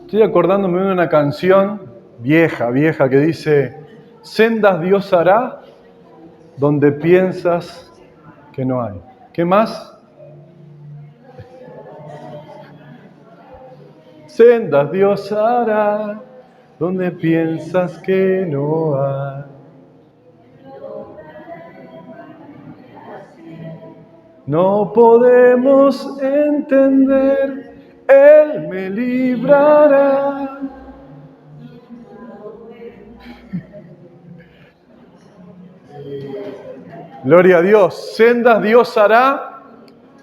Estoy acordándome de una canción vieja que dice: sendas Dios hará donde piensas que no hay. ¿Qué más? Sendas Dios hará donde piensas que no hay. No podemos entender, Él me librará. Gloria a Dios. Sendas Dios hará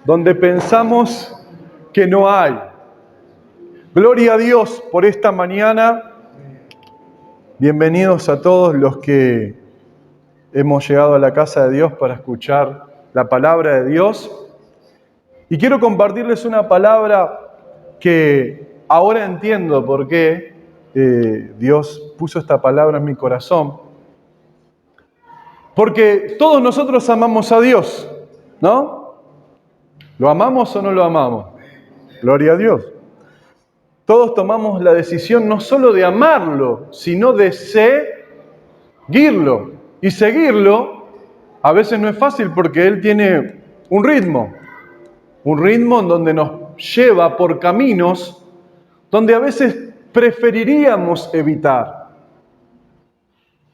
donde pensamos que no hay. Gloria a Dios por esta mañana. Bienvenidos a todos los que hemos llegado a la casa de Dios para escuchar la palabra de Dios. Y quiero compartirles una palabra que ahora entiendo por qué Dios puso esta palabra en mi corazón. Porque todos nosotros amamos a Dios, ¿no? ¿Lo amamos o no lo amamos? Gloria a Dios. Todos tomamos la decisión no solo de amarlo, sino de seguirlo. Y seguirlo a veces no es fácil porque Él tiene un ritmo en donde nos lleva por caminos donde a veces preferiríamos evitar.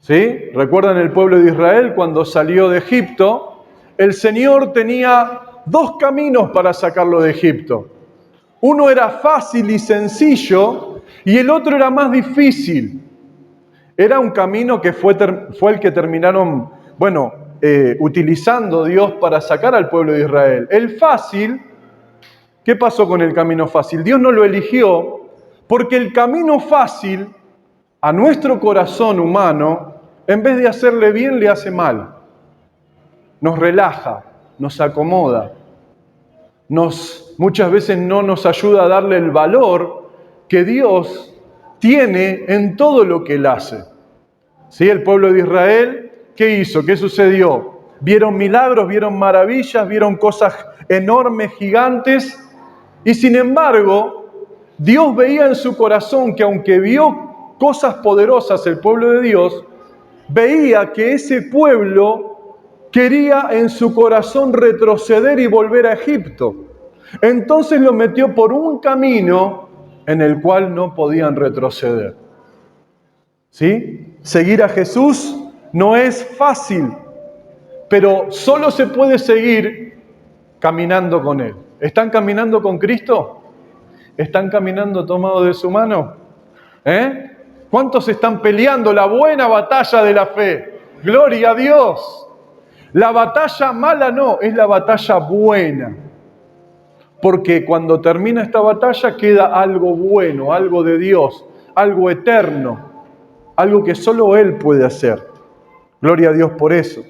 ¿Sí? ¿Recuerdan el pueblo de Israel cuando salió de Egipto? El Señor tenía dos caminos para sacarlo de Egipto. Uno era fácil y sencillo y el otro era más difícil. Era un camino que fue el que terminaron, utilizando Dios para sacar al pueblo de Israel. El fácil, ¿qué pasó con el camino fácil? Dios no lo eligió porque el camino fácil a nuestro corazón humano, en vez de hacerle bien, le hace mal. Nos relaja, nos acomoda. Muchas veces no nos ayuda a darle el valor que Dios tiene en todo lo que Él hace. ¿Sí? El pueblo de Israel, ¿qué hizo? ¿Qué sucedió? Vieron milagros, vieron maravillas, vieron cosas enormes, gigantes, y sin embargo, Dios veía en su corazón que aunque vio cosas poderosas el pueblo de Dios, veía que ese pueblo quería en su corazón retroceder y volver a Egipto. Entonces lo metió por un camino en el cual no podían retroceder. ¿Sí? Seguir a Jesús no es fácil, pero solo se puede seguir caminando con Él. ¿Están caminando con Cristo? ¿Están caminando tomados de su mano? ¿Cuántos están peleando la buena batalla de la fe? ¡Gloria a Dios! La batalla mala no, es la batalla buena. Porque cuando termina esta batalla queda algo bueno, algo de Dios, algo eterno, algo que solo Él puede hacer. Gloria a Dios por eso.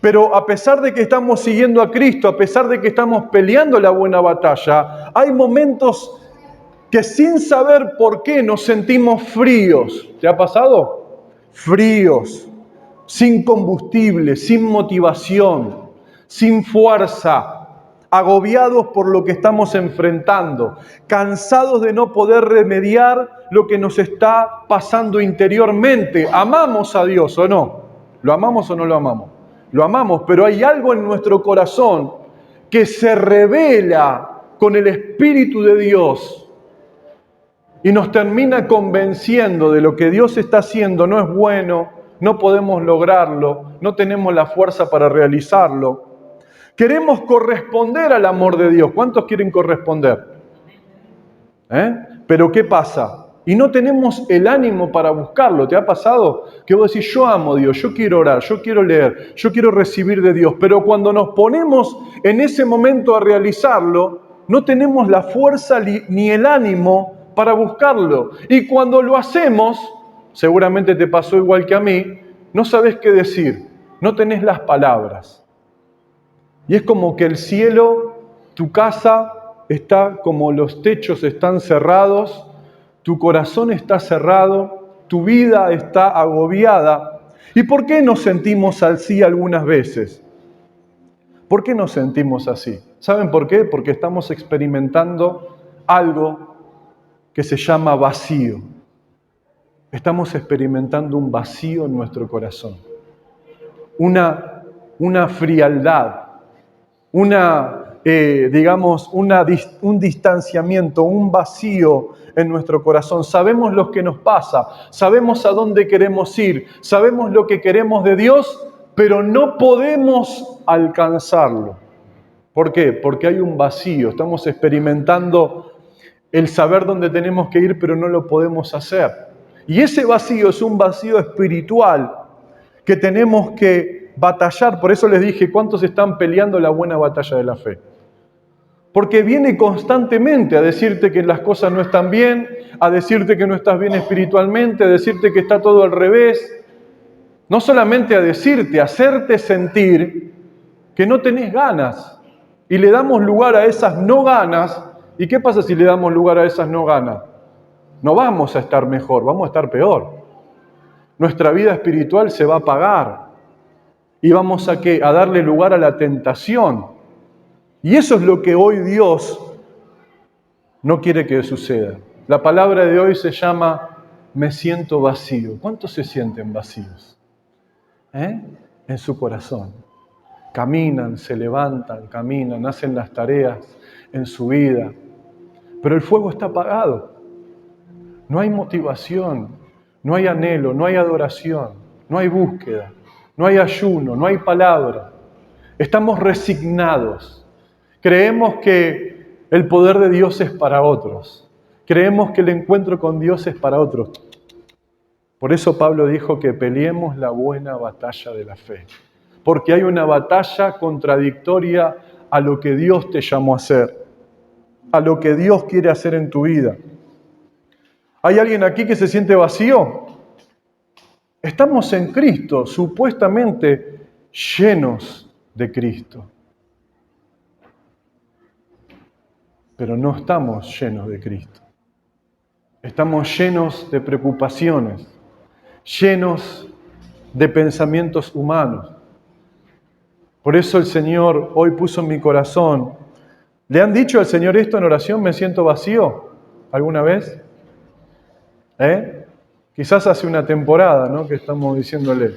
Pero a pesar de que estamos siguiendo a Cristo, a pesar de que estamos peleando la buena batalla, hay momentos que sin saber por qué nos sentimos fríos. ¿Te ha pasado? Fríos, sin combustible, sin motivación, sin fuerza, agobiados por lo que estamos enfrentando, cansados de no poder remediar lo que nos está pasando interiormente. ¿Amamos a Dios o no? ¿Lo amamos o no lo amamos? Lo amamos, pero hay algo en nuestro corazón que se revela con el Espíritu de Dios y nos termina convenciendo de lo que Dios está haciendo no es bueno, no podemos lograrlo, no tenemos la fuerza para realizarlo. Queremos corresponder al amor de Dios. ¿Cuántos quieren corresponder? Pero ¿qué pasa? Y no tenemos el ánimo para buscarlo. ¿Te ha pasado? Que vos decís, yo amo a Dios, yo quiero orar, yo quiero leer, yo quiero recibir de Dios. Pero cuando nos ponemos en ese momento a realizarlo, no tenemos la fuerza ni el ánimo para buscarlo. Y cuando lo hacemos, seguramente te pasó igual que a mí, no sabés qué decir, no tenés las palabras. Y es como que el cielo, tu casa, está como los techos están cerrados, tu corazón está cerrado, tu vida está agobiada. ¿Y por qué nos sentimos así algunas veces? ¿Por qué nos sentimos así? ¿Saben por qué? Porque estamos experimentando algo que se llama vacío. Estamos experimentando un vacío en nuestro corazón, una frialdad, un distanciamiento, un vacío en nuestro corazón. Sabemos lo que nos pasa, sabemos a dónde queremos ir, sabemos lo que queremos de Dios, pero no podemos alcanzarlo. ¿Por qué? Porque hay un vacío. Estamos experimentando el saber dónde tenemos que ir, pero no lo podemos hacer. Y ese vacío es un vacío espiritual que tenemos que batallar. Por eso les dije, ¿cuántos están peleando la buena batalla de la fe? Porque viene constantemente a decirte que las cosas no están bien, a decirte que no estás bien espiritualmente, a decirte que está todo al revés. No solamente a decirte, a hacerte sentir que no tenés ganas. Y le damos lugar a esas no ganas. ¿Y qué pasa si le damos lugar a esas no ganas? No vamos a estar mejor, vamos a estar peor. Nuestra vida espiritual se va a apagar. ¿Y vamos a qué? A darle lugar a la tentación. Y eso es lo que hoy Dios no quiere que suceda. La palabra de hoy se llama me siento vacío. ¿Cuántos se sienten vacíos? En su corazón. Caminan, se levantan, caminan, hacen las tareas en su vida. Pero el fuego está apagado. No hay motivación, no hay anhelo, no hay adoración, no hay búsqueda, no hay ayuno, no hay palabra. Estamos resignados. Creemos que el poder de Dios es para otros. Creemos que el encuentro con Dios es para otros. Por eso Pablo dijo que peleemos la buena batalla de la fe. Porque hay una batalla contradictoria a lo que Dios te llamó a hacer, a lo que Dios quiere hacer en tu vida. ¿Hay alguien aquí que se siente vacío? Estamos en Cristo, supuestamente llenos de Cristo. Pero no estamos llenos de Cristo. Estamos llenos de preocupaciones, llenos de pensamientos humanos. Por eso el Señor hoy puso en mi corazón. ¿Le han dicho al Señor esto en oración? ¿Me siento vacío? ¿Alguna vez? Quizás hace una temporada, ¿no?, que estamos diciéndole.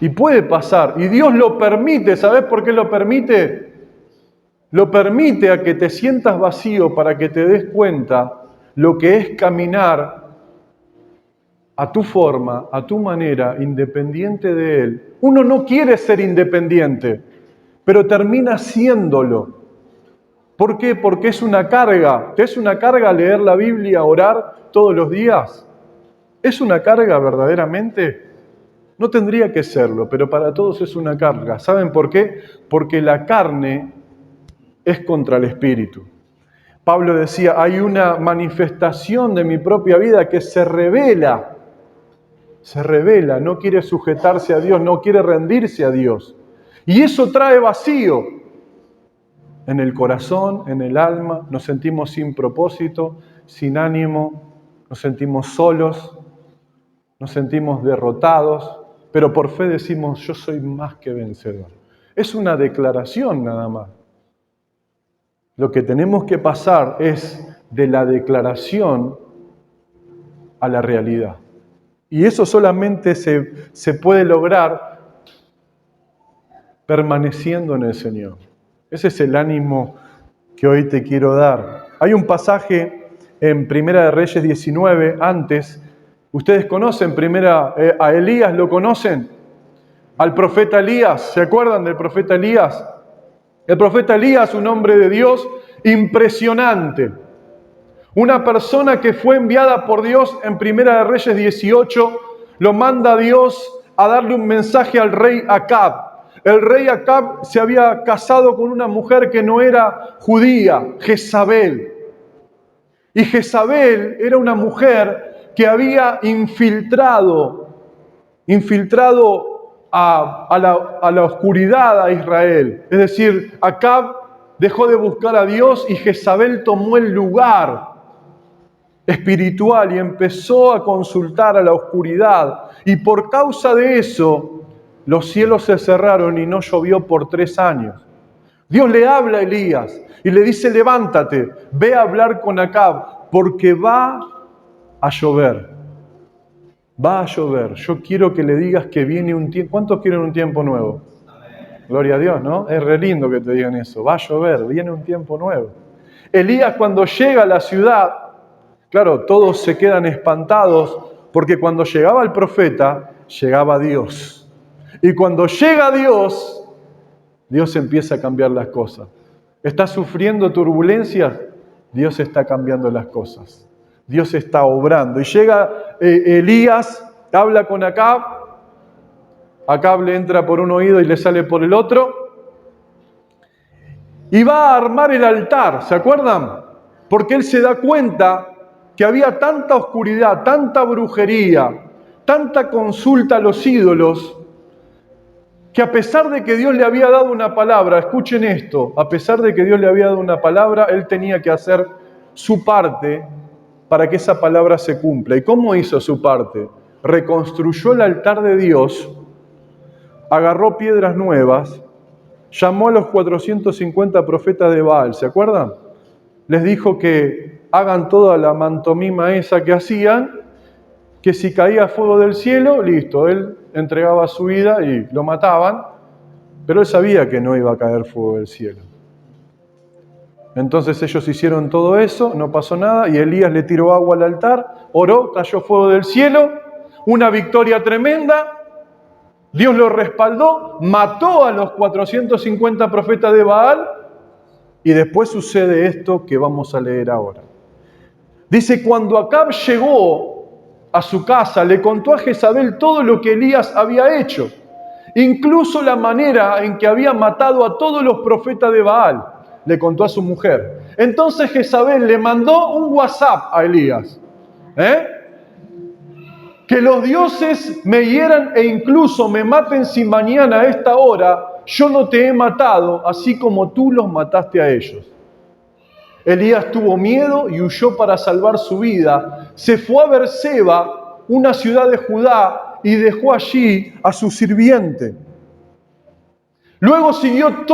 Y puede pasar, y Dios lo permite. ¿Sabes por qué lo permite? Lo permite a que te sientas vacío para que te des cuenta lo que es caminar a tu forma, a tu manera, independiente de Él. Uno no quiere ser independiente, pero termina siéndolo. ¿Por qué? Porque es una carga. ¿Te es una carga leer la Biblia, orar todos los días? ¿Es una carga verdaderamente? No tendría que serlo, pero para todos es una carga. ¿Saben por qué? Porque la carne es contra el espíritu. Pablo decía, hay una manifestación de mi propia vida que se revela, no quiere sujetarse a Dios, no quiere rendirse a Dios. Y eso trae vacío en el corazón, en el alma. Nos sentimos sin propósito, sin ánimo, nos sentimos solos, nos sentimos derrotados, pero por fe decimos, yo soy más que vencedor. Es una declaración nada más. Lo que tenemos que pasar es de la declaración a la realidad. Y eso solamente se puede lograr permaneciendo en el Señor. Ese es el ánimo que hoy te quiero dar. Hay un pasaje en Primera de Reyes 19, antes. Ustedes conocen a Elías, ¿lo conocen? Al profeta Elías, ¿se acuerdan del profeta Elías? El profeta Elías, un hombre de Dios impresionante. Una persona que fue enviada por Dios en Primera de Reyes 18, lo manda a Dios a darle un mensaje al rey Acab. El rey Acab se había casado con una mujer que no era judía, Jezabel. Y Jezabel era una mujer que había infiltrado a la oscuridad a Israel. Es decir, Acab dejó de buscar a Dios y Jezabel tomó el lugar espiritual y empezó a consultar a la oscuridad. Y por causa de eso, los cielos se cerraron y no llovió por 3 años. Dios le habla a Elías y le dice, levántate, ve a hablar con Acab, porque va a llover. Va a llover. Yo quiero que le digas que viene un tiempo. ¿Cuántos quieren un tiempo nuevo? Gloria a Dios, ¿no? Es re lindo que te digan eso. Va a llover, viene un tiempo nuevo. Elías, cuando llega a la ciudad, claro, todos se quedan espantados, porque cuando llegaba el profeta, llegaba Dios. Y cuando llega Dios, Dios empieza a cambiar las cosas. ¿Estás sufriendo turbulencias? Dios está cambiando las cosas. Dios está obrando. Y llega Elías, habla con Acab. Acab le entra por un oído y le sale por el otro. Y va a armar el altar, ¿se acuerdan? Porque él se da cuenta que había tanta oscuridad, tanta brujería, tanta consulta a los ídolos, que a pesar de que Dios le había dado una palabra, escuchen esto, a pesar de que Dios le había dado una palabra, él tenía que hacer su parte para que esa palabra se cumpla. ¿Y cómo hizo su parte? Reconstruyó el altar de Dios, agarró piedras nuevas, llamó a los 450 profetas de Baal, ¿se acuerdan? Les dijo que hagan toda la mantomima esa que hacían, que si caía fuego del cielo, listo, él entregaba su vida y lo mataban, pero él sabía que no iba a caer fuego del cielo. Entonces ellos hicieron todo eso, no pasó nada, y Elías le tiró agua al altar, oró, cayó fuego del cielo, una victoria tremenda, Dios lo respaldó, mató a los 450 profetas de Baal, y después sucede esto que vamos a leer ahora. Dice, cuando Acab llegó a su casa, le contó a Jezabel todo lo que Elías había hecho, incluso la manera en que había matado a todos los profetas de Baal, le contó a su mujer. Entonces Jezabel le mandó un WhatsApp a Elías, que los dioses me hieran e incluso me maten si mañana a esta hora yo no te he matado, así como tú los mataste a ellos. Elías tuvo miedo y huyó para salvar su vida. Se fue a Berseba, una ciudad de Judá, y dejó allí a su sirviente. Luego siguió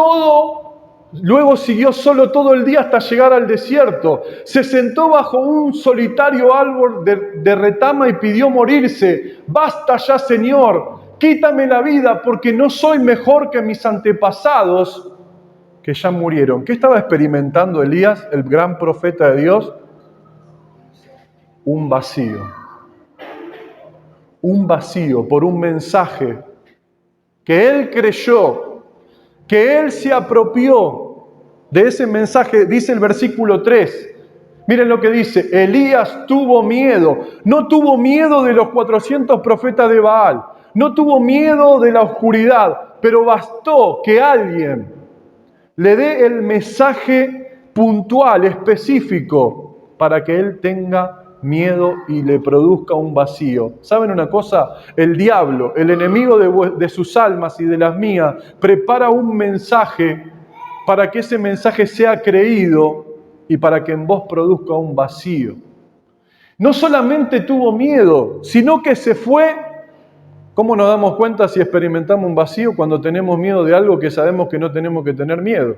solo todo el día hasta llegar al desierto. Se sentó bajo un solitario árbol de retama y pidió morirse. Basta ya, Señor, quítame la vida porque no soy mejor que mis antepasados que ya murieron. ¿Qué estaba experimentando Elías, el gran profeta de Dios? Un vacío. Un vacío por un mensaje que él creyó, que él se apropió de ese mensaje. Dice el versículo 3. Miren lo que dice. Elías tuvo miedo. No tuvo miedo de los 400 profetas de Baal. No tuvo miedo de la oscuridad. Pero bastó que alguien le dé el mensaje puntual, específico, para que él tenga miedo y le produzca un vacío. ¿Saben una cosa? El diablo, el enemigo de sus almas y de las mías, prepara un mensaje para que ese mensaje sea creído y para que en vos produzca un vacío. No solamente tuvo miedo, sino que se fue. ¿Cómo nos damos cuenta si experimentamos un vacío? Cuando tenemos miedo de algo que sabemos que no tenemos que tener miedo.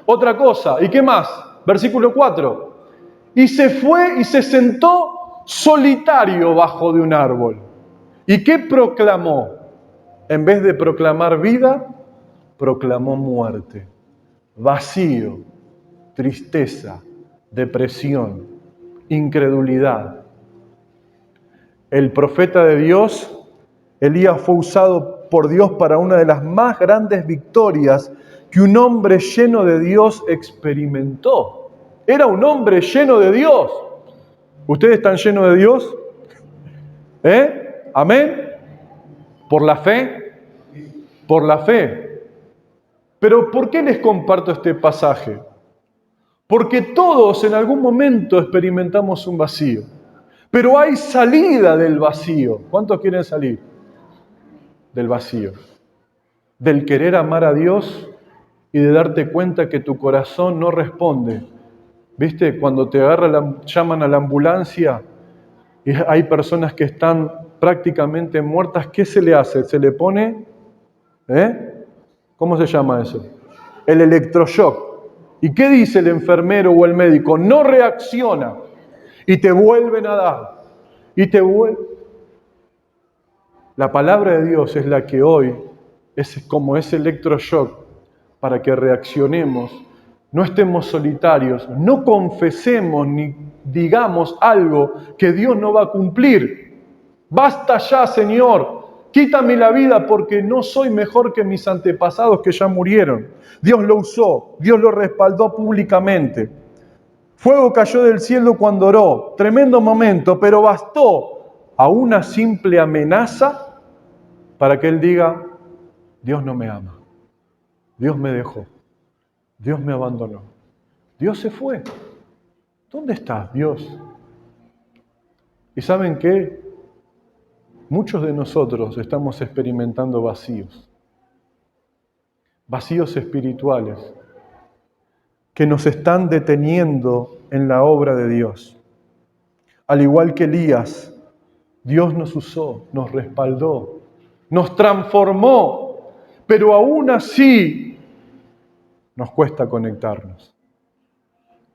Otra cosa, ¿y qué más? Versículo 4. Y se fue y se sentó solitario bajo de un árbol. ¿Y qué proclamó? En vez de proclamar vida, proclamó muerte, vacío, tristeza, depresión, incredulidad. El profeta de Dios, Elías, fue usado por Dios para una de las más grandes victorias que un hombre lleno de Dios experimentó. Era un hombre lleno de Dios. ¿Ustedes están llenos de Dios? ¿Amén? ¿Por la fe? Por la fe. Pero ¿por qué les comparto este pasaje? Porque todos en algún momento experimentamos un vacío. Pero hay salida del vacío. ¿Cuántos quieren salir del vacío? Del querer amar a Dios y de darte cuenta que tu corazón no responde. ¿Viste? Cuando te llaman a la ambulancia y hay personas que están prácticamente muertas, ¿qué se le hace? Se le pone, ¿cómo se llama eso? el electroshock. ¿Y qué dice el enfermero o el médico? No reacciona. Y te vuelven a dar. Y te vuelven. La palabra de Dios es la que hoy es como ese electroshock para que reaccionemos, no estemos solitarios, no confesemos ni digamos algo que Dios no va a cumplir. Basta ya, Señor, quítame la vida porque no soy mejor que mis antepasados que ya murieron. Dios lo usó, Dios lo respaldó públicamente. Fuego cayó del cielo cuando oró, tremendo momento, pero bastó a una simple amenaza para que él diga, Dios no me ama, Dios me dejó, Dios me abandonó, Dios se fue. ¿Dónde estás, Dios? ¿Y saben qué? Muchos de nosotros estamos experimentando vacíos espirituales que nos están deteniendo en la obra de Dios. Al igual que Elías, Dios nos usó, nos respaldó, nos transformó, pero aún así nos cuesta conectarnos.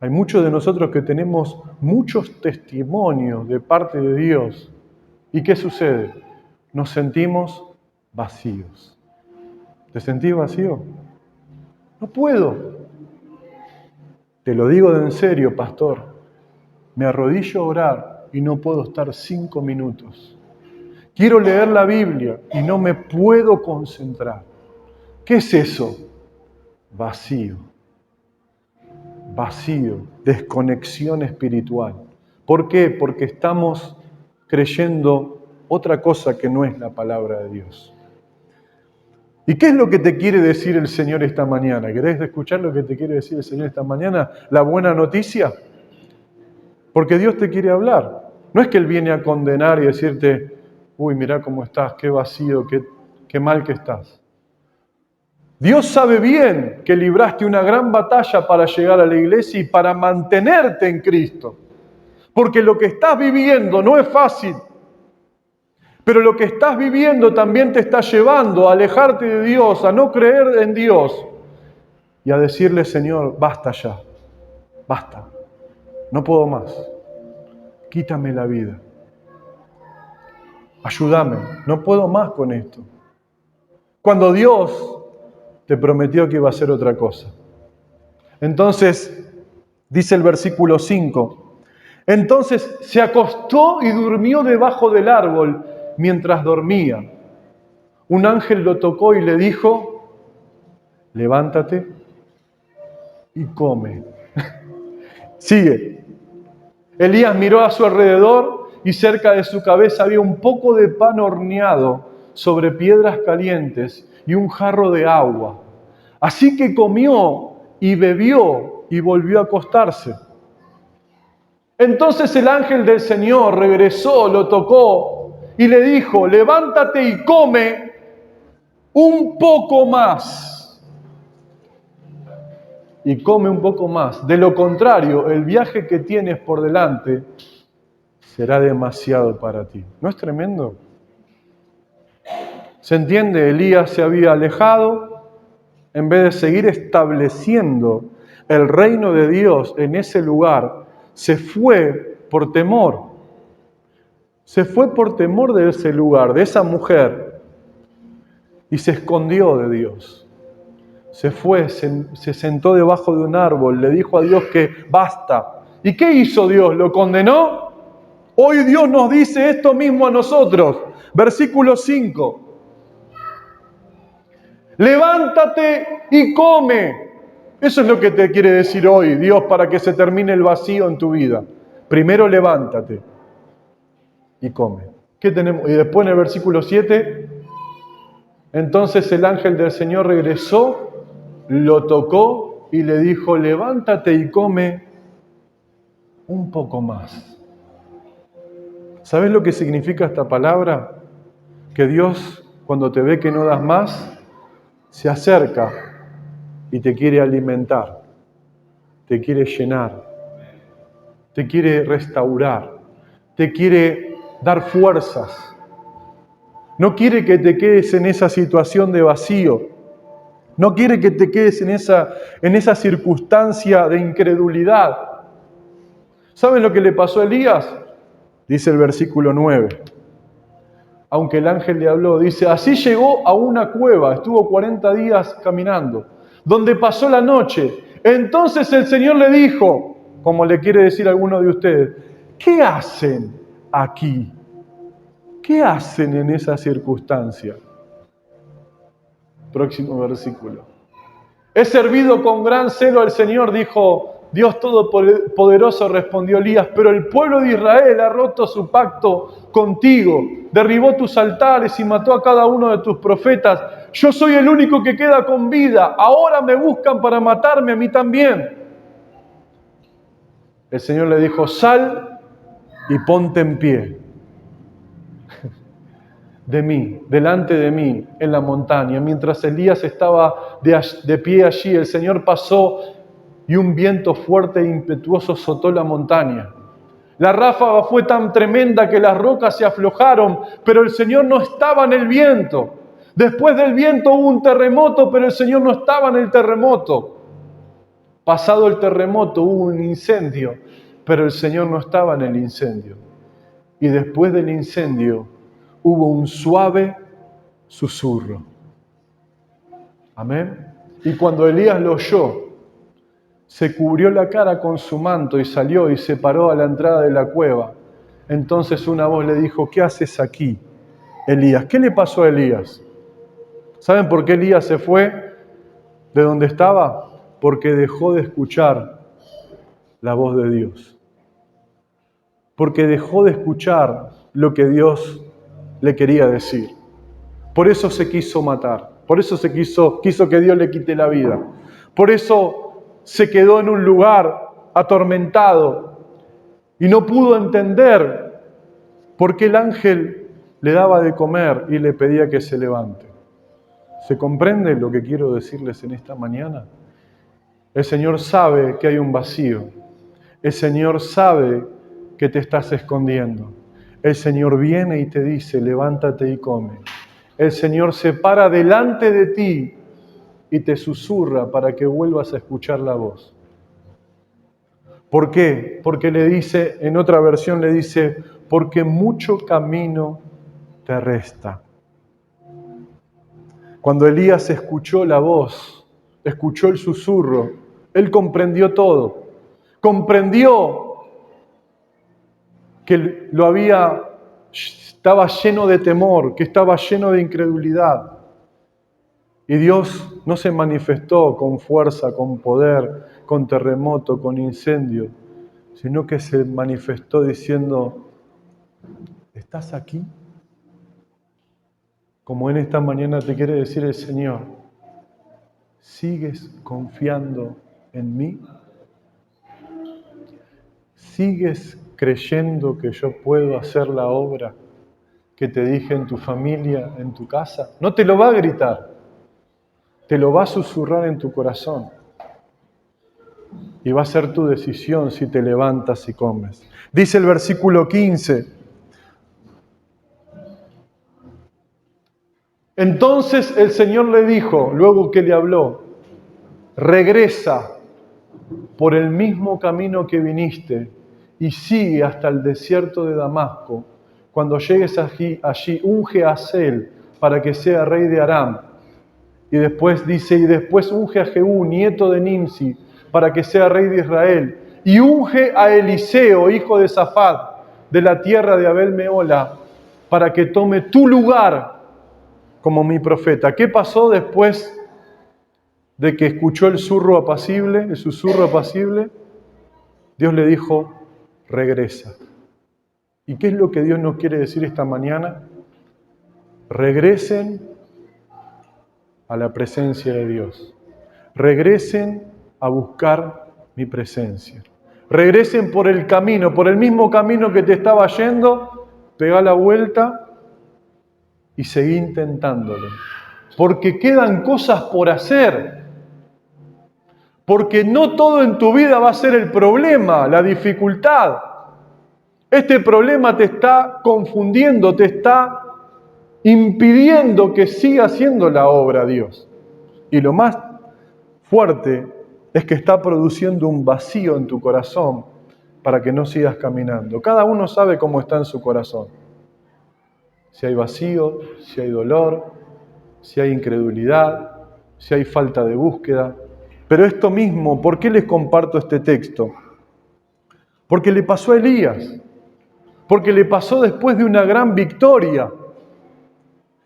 Hay muchos de nosotros que tenemos muchos testimonios de parte de Dios. ¿Y qué sucede? Nos sentimos vacíos. ¿Te sentís vacío? No puedo. Te lo digo de en serio, pastor. Me arrodillo a orar y no puedo estar 5 minutos. Quiero leer la Biblia y no me puedo concentrar. ¿Qué es eso? Vacío. Vacío, desconexión espiritual. ¿Por qué? Porque estamos creyendo otra cosa que no es la palabra de Dios. ¿Y qué es lo que te quiere decir el Señor esta mañana? ¿Querés escuchar lo que te quiere decir el Señor esta mañana? ¿La buena noticia? Porque Dios te quiere hablar. No es que Él viene a condenar y decirte, uy, mirá cómo estás, qué vacío, qué mal que estás. Dios sabe bien que libraste una gran batalla para llegar a la iglesia y para mantenerte en Cristo. Porque lo que estás viviendo no es fácil. Pero lo que estás viviendo también te está llevando a alejarte de Dios, a no creer en Dios y a decirle, Señor, basta ya, basta, no puedo más, quítame la vida, ayúdame, no puedo más con esto. Cuando Dios te prometió que iba a hacer otra cosa. Entonces, dice el versículo 5, entonces se acostó y durmió debajo del árbol mientras dormía. Un ángel lo tocó y le dijo, levántate y come. Sigue. Elías miró a su alrededor y cerca de su cabeza había un poco de pan horneado sobre piedras calientes y un jarro de agua. Así que comió y bebió y volvió a acostarse. Entonces el ángel del Señor regresó, lo tocó y le dijo, levántate y come un poco más. Y come un poco más. De lo contrario, el viaje que tienes por delante será demasiado para ti. ¿No es tremendo? ¿Se entiende? Elías se había alejado en vez de seguir estableciendo el reino de Dios en ese lugar. Se fue por temor. Se fue por temor de ese lugar, de esa mujer, y se escondió de Dios. Se fue, se sentó debajo de un árbol, le dijo a Dios que basta. ¿Y qué hizo Dios? ¿Lo condenó? Hoy Dios nos dice esto mismo a nosotros. Versículo 5. Levántate y come. Eso es lo que te quiere decir hoy Dios para que se termine el vacío en tu vida. Primero levántate y come. ¿Qué tenemos? Y después en el versículo 7, entonces el ángel del Señor regresó, lo tocó y le dijo, levántate y come un poco más. ¿Sabes lo que significa esta palabra? Que Dios, cuando te ve que no das más, se acerca y te quiere alimentar, te quiere llenar, te quiere restaurar, te quiere dar fuerzas. No quiere que te quedes en esa situación de vacío. No quiere que te quedes en esa circunstancia de incredulidad. ¿Saben lo que le pasó a Elías? Dice el versículo 9. Aunque el ángel le habló, dice, así llegó a una cueva, estuvo 40 días caminando, donde pasó la noche. Entonces el Señor le dijo, como le quiere decir a alguno de ustedes, ¿qué hacen aquí? ¿Qué hacen en esa circunstancia? Próximo versículo. He servido con gran celo al Señor, dijo Dios Todopoderoso, respondió Elías, pero el pueblo de Israel ha roto su pacto contigo, derribó tus altares y mató a cada uno de tus profetas. Yo soy el único que queda con vida, ahora me buscan para matarme a mí también. El Señor le dijo, sal y ponte en pie delante de mí en la montaña. Mientras Elías estaba de pie allí, el Señor pasó y un viento fuerte e impetuoso azotó la montaña. La ráfaga fue tan tremenda que las rocas se aflojaron, pero el Señor no estaba en el viento. Después del viento hubo un terremoto, pero el Señor no estaba en el terremoto. Pasado el terremoto hubo un incendio, pero el Señor no estaba en el incendio. Y después del incendio hubo un suave susurro. Amén. Y cuando Elías lo oyó, se cubrió la cara con su manto y salió y se paró a la entrada de la cueva. Entonces una voz le dijo, ¿qué haces aquí, Elías? ¿Qué le pasó a Elías? ¿Saben por qué Elías se fue de donde estaba? Porque dejó de escuchar la voz de Dios. Porque dejó de escuchar lo que Dios le quería decir. Por eso se quiso matar. Por eso quiso que Dios le quite la vida. Por eso se quedó en un lugar atormentado y no pudo entender por qué el ángel le daba de comer y le pedía que se levante. ¿Se comprende lo que quiero decirles en esta mañana? El Señor sabe que hay un vacío. El Señor sabe que te estás escondiendo. El Señor viene y te dice, levántate y come. El Señor se para delante de ti y te susurra para que vuelvas a escuchar la voz. ¿Por qué? Porque le dice, en otra versión le dice, porque mucho camino te resta. Cuando Elías escuchó la voz, escuchó el susurro, él comprendió todo. Comprendió que estaba lleno de temor, que estaba lleno de incredulidad. Y Dios no se manifestó con fuerza, con poder, con terremoto, con incendio, sino que se manifestó diciendo, ¿estás aquí? Como en esta mañana te quiere decir el Señor, ¿sigues confiando en mí? ¿Sigues creyendo que yo puedo hacer la obra que te dije en tu familia, en tu casa? No te lo va a gritar, te lo va a susurrar en tu corazón. Y va a ser tu decisión si te levantas y comes. Dice el versículo 15. Entonces el Señor le dijo, luego que le habló, regresa por el mismo camino que viniste y sigue hasta el desierto de Damasco. Cuando llegues allí unge a Hazael para que sea rey de Aram. Y después dice, y después unge a Jehú, nieto de Nimsi, para que sea rey de Israel. Y unge a Eliseo, hijo de Safat, de la tierra de Abel Meola, para que tome tu lugar como mi profeta. ¿Qué pasó después de que escuchó el susurro apacible? Dios le dijo, regresa. ¿Y qué es lo que Dios nos quiere decir esta mañana? Regresen a la presencia de Dios. Regresen a buscar mi presencia. Regresen por el camino, por el mismo camino que te estaba yendo, pegá la vuelta y seguí intentándolo. Porque quedan cosas por hacer. Porque no todo en tu vida va a ser el problema, la dificultad. Este problema te está confundiendo, te está impidiendo que siga haciendo la obra Dios. Y lo más fuerte es que está produciendo un vacío en tu corazón para que no sigas caminando. Cada uno sabe cómo está en su corazón. Si hay vacío, si hay dolor, si hay incredulidad, si hay falta de búsqueda. Pero esto mismo, ¿por qué les comparto este texto? Porque le pasó a Elías, porque le pasó después de una gran victoria.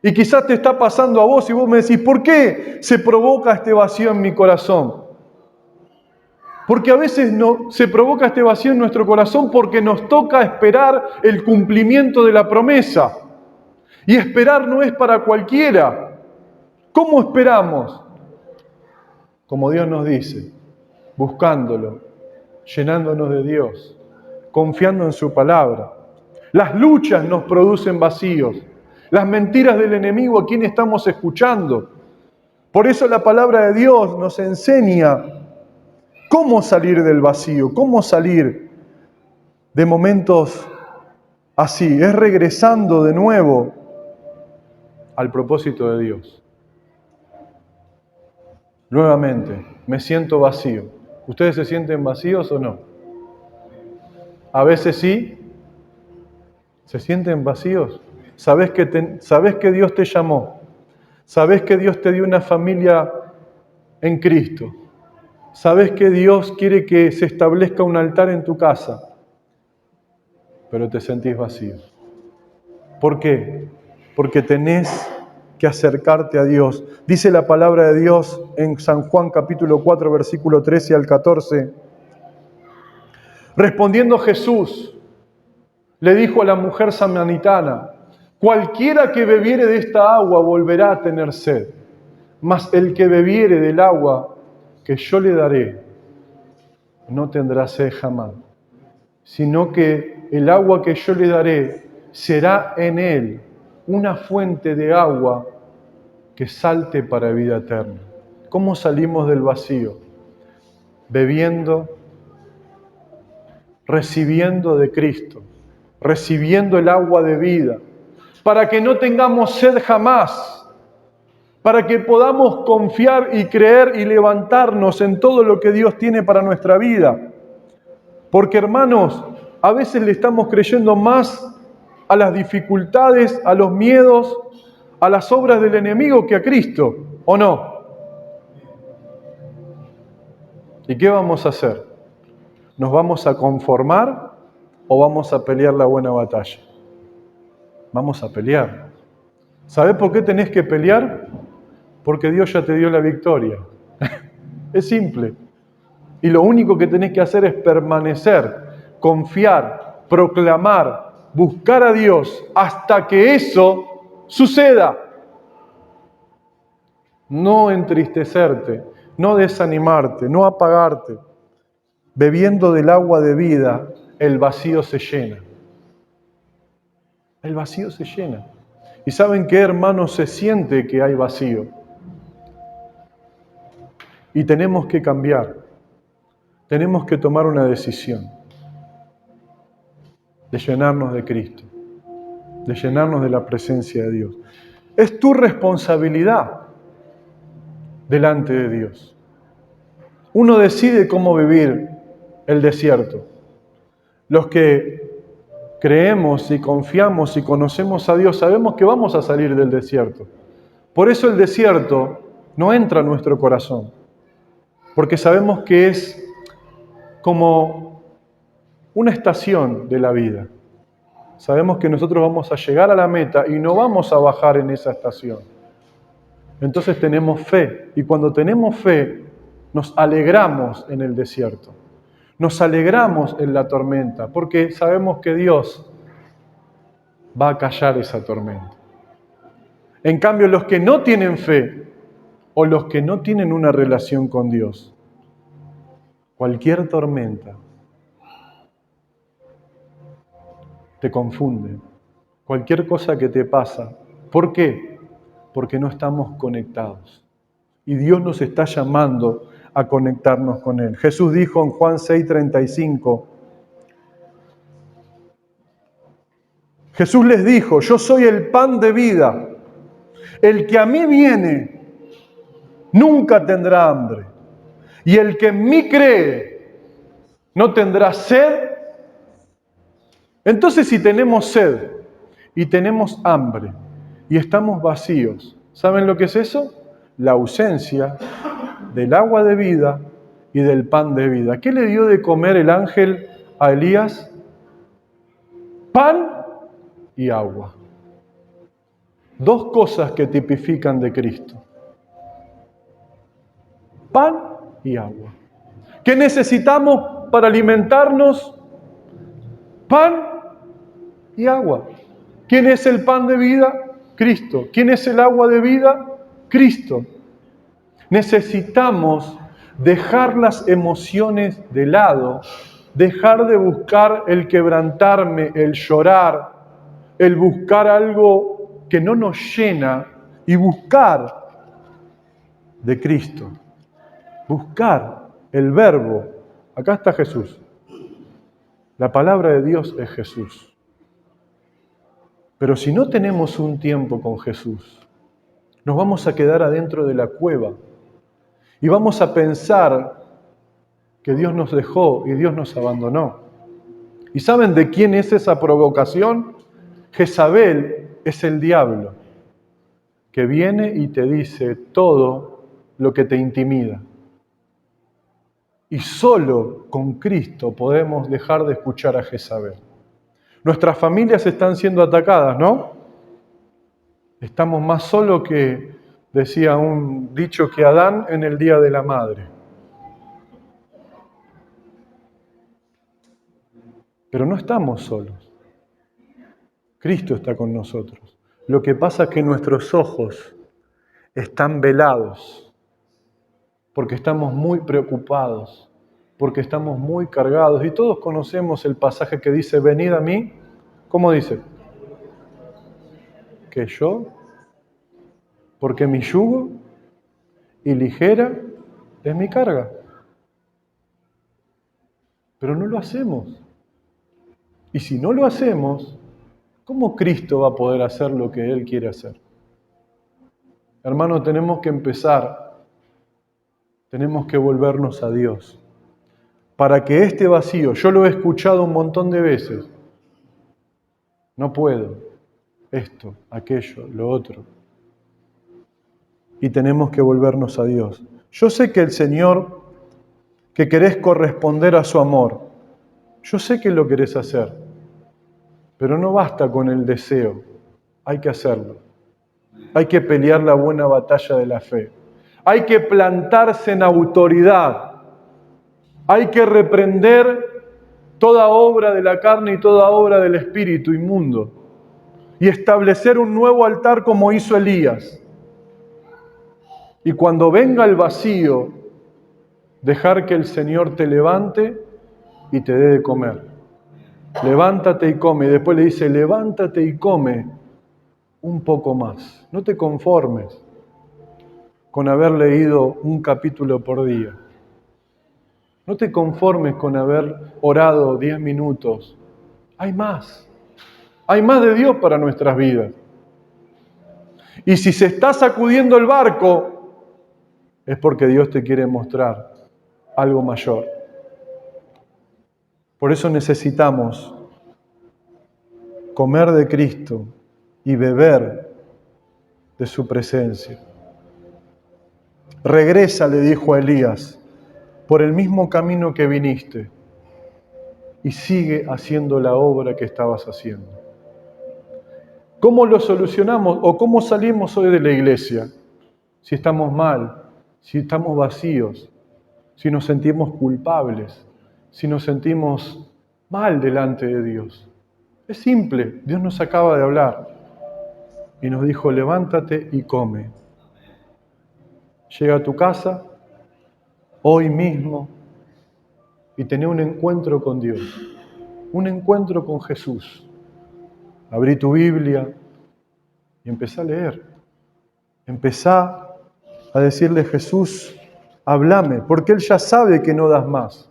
Y quizás te está pasando a vos y vos me decís, ¿por qué se provoca este vacío en mi corazón? Porque a veces se provoca este vacío en nuestro corazón porque nos toca esperar el cumplimiento de la promesa. Y esperar no es para cualquiera. ¿Cómo esperamos? Como Dios nos dice, buscándolo, llenándonos de Dios, confiando en su palabra. Las luchas nos producen vacíos. Las mentiras del enemigo, ¿a quién estamos escuchando? Por eso la palabra de Dios nos enseña cómo salir del vacío, cómo salir de momentos así. Es regresando de nuevo al propósito de Dios. Nuevamente, me siento vacío. ¿Ustedes se sienten vacíos o no? A veces sí. ¿Se sienten vacíos? ¿Sabés que Dios te llamó? ¿Sabés que Dios te dio una familia en Cristo? ¿Sabés que Dios quiere que se establezca un altar en tu casa? Pero te sentís vacío. ¿Por qué? Porque tenés que acercarte a Dios. Dice la palabra de Dios en San Juan capítulo 4, versículo 13 al 14. Respondiendo Jesús, le dijo a la mujer samaritana, cualquiera que bebiere de esta agua volverá a tener sed, mas el que bebiere del agua que yo le daré no tendrá sed jamás, sino que el agua que yo le daré será en él una fuente de agua que salte para vida eterna. ¿Cómo salimos del vacío? Bebiendo, recibiendo de Cristo, recibiendo el agua de vida, para que no tengamos sed jamás, para que podamos confiar y creer y levantarnos en todo lo que Dios tiene para nuestra vida. Porque, hermanos, a veces le estamos creyendo más a las dificultades, a los miedos, a las obras del enemigo que a Cristo, ¿o no? ¿Y qué vamos a hacer? ¿Nos vamos a conformar o vamos a pelear la buena batalla? Vamos a pelear. ¿Sabés por qué tenés que pelear? Porque Dios ya te dio la victoria. Es simple. Y lo único que tenés que hacer es permanecer, confiar, proclamar, buscar a Dios hasta que eso suceda. No entristecerte, no desanimarte, no apagarte. Bebiendo del agua de vida, el vacío se llena. El vacío se llena. ¿Y saben qué, hermanos? Se siente que hay vacío. Y tenemos que cambiar. Tenemos que tomar una decisión de llenarnos de Cristo, de llenarnos de la presencia de Dios. Es tu responsabilidad delante de Dios. Uno decide cómo vivir el desierto. Los que creemos y confiamos y conocemos a Dios sabemos que vamos a salir del desierto. Por eso el desierto no entra a nuestro corazón, porque sabemos que es como una estación de la vida. Sabemos que nosotros vamos a llegar a la meta y no vamos a bajar en esa estación. Entonces tenemos fe, y cuando tenemos fe, nos alegramos en el desierto. Nos alegramos en la tormenta, porque sabemos que Dios va a callar esa tormenta. En cambio, los que no tienen fe, o los que no tienen una relación con Dios, cualquier tormenta te confunde. Cualquier cosa que te pasa. ¿Por qué? Porque no estamos conectados. Y Dios nos está llamando a conectarnos con Él. Jesús dijo en Juan 6:35, Jesús les dijo, yo soy el pan de vida. El que a mí viene nunca tendrá hambre. Y el que en mí cree no tendrá sed. Entonces, si tenemos sed y tenemos hambre y estamos vacíos, ¿saben lo que es eso? La ausencia del agua de vida y del pan de vida. ¿Qué le dio de comer el ángel a Elías? Pan y agua. Dos cosas que tipifican de Cristo. Pan y agua. ¿Qué necesitamos para alimentarnos? Pan y agua. ¿Quién es el pan de vida? Cristo. ¿Quién es el agua de vida? Cristo. Necesitamos dejar las emociones de lado, dejar de buscar el quebrantarme, el llorar, el buscar algo que no nos llena y buscar de Cristo. Buscar el verbo. Acá está Jesús. La palabra de Dios es Jesús. Pero si no tenemos un tiempo con Jesús, nos vamos a quedar adentro de la cueva y vamos a pensar que Dios nos dejó y Dios nos abandonó. ¿Y saben de quién es esa provocación? Jezabel es el diablo que viene y te dice todo lo que te intimida. Y solo con Cristo podemos dejar de escuchar a Jezabel. Nuestras familias están siendo atacadas, ¿no? Estamos más solos que, decía un dicho, que Adán en el día de la madre. Pero no estamos solos. Cristo está con nosotros. Lo que pasa es que nuestros ojos están velados porque estamos muy preocupados, porque estamos muy cargados. Y todos conocemos el pasaje que dice, venid a mí. ¿Cómo dice? Que yo, porque mi yugo y ligera es mi carga. Pero no lo hacemos. Y si no lo hacemos, ¿cómo Cristo va a poder hacer lo que Él quiere hacer? Hermanos, tenemos que empezar, tenemos que volvernos a Dios. Para que este vacío, yo lo he escuchado un montón de veces, no puedo, esto, aquello, lo otro. Y tenemos que volvernos a Dios. Yo sé que el Señor, que querés corresponder a su amor, yo sé que lo querés hacer, pero no basta con el deseo, hay que hacerlo. Hay que pelear la buena batalla de la fe. Hay que plantarse en autoridad. Hay que reprender toda obra de la carne y toda obra del espíritu inmundo y establecer un nuevo altar como hizo Elías. Y cuando venga el vacío, dejar que el Señor te levante y te dé de comer. Levántate y come. Y después le dice, levántate y come un poco más. No te conformes con haber leído un capítulo por día. No te conformes con haber orado 10 minutos. Hay más. Hay más de Dios para nuestras vidas. Y si se está sacudiendo el barco, es porque Dios te quiere mostrar algo mayor. Por eso necesitamos comer de Cristo y beber de su presencia. Regresa, le dijo a Elías, por el mismo camino que viniste y sigue haciendo la obra que estabas haciendo. ¿Cómo lo solucionamos o cómo salimos hoy de la iglesia? Si estamos mal, si estamos vacíos, si nos sentimos culpables, si nos sentimos mal delante de Dios. Es simple, Dios nos acaba de hablar y nos dijo, levántate y come. Llega a tu casa hoy mismo y tené un encuentro con Dios, un encuentro con Jesús. Abrí tu Biblia y empezá a leer. Empezá a decirle, Jesús, háblame, porque Él ya sabe que no das más.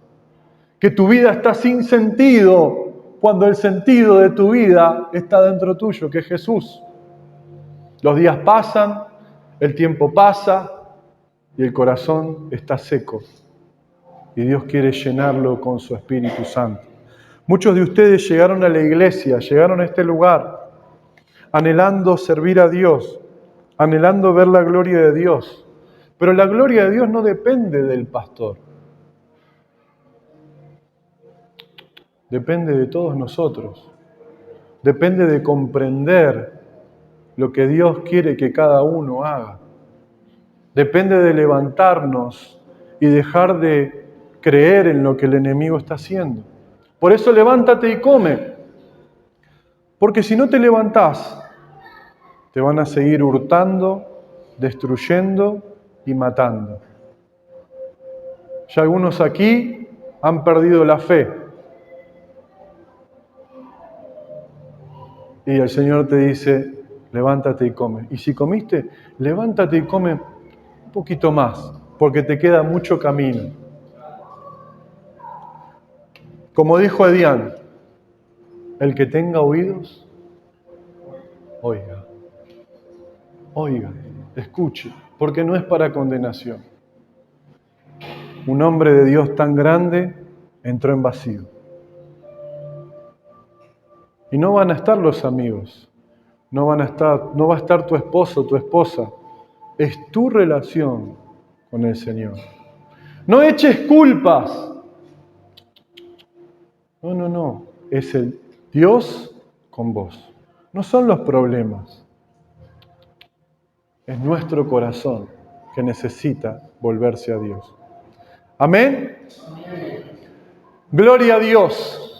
Que tu vida está sin sentido cuando el sentido de tu vida está dentro tuyo, que es Jesús. Los días pasan, el tiempo pasa, y el corazón está seco y Dios quiere llenarlo con su Espíritu Santo. Muchos de ustedes llegaron a la iglesia, llegaron a este lugar, anhelando servir a Dios, anhelando ver la gloria de Dios. Pero la gloria de Dios no depende del pastor. Depende de todos nosotros. Depende de comprender lo que Dios quiere que cada uno haga. Depende de levantarnos y dejar de creer en lo que el enemigo está haciendo. Por eso levántate y come. Porque si no te levantás, te van a seguir hurtando, destruyendo y matando. Ya algunos aquí han perdido la fe. Y el Señor te dice, levántate y come. Y si comiste, levántate y come un poquito más, porque te queda mucho camino. Como dijo Edián, el que tenga oídos, oiga. Oiga, escuche, porque no es para condenación. Un hombre de Dios tan grande entró en vacío. Y no van a estar los amigos, no va a estar tu esposo, tu esposa. Es tu relación con el Señor. No eches culpas. No. Es el Dios con vos. No son los problemas. Es nuestro corazón que necesita volverse a Dios. ¿Amén? Gloria a Dios.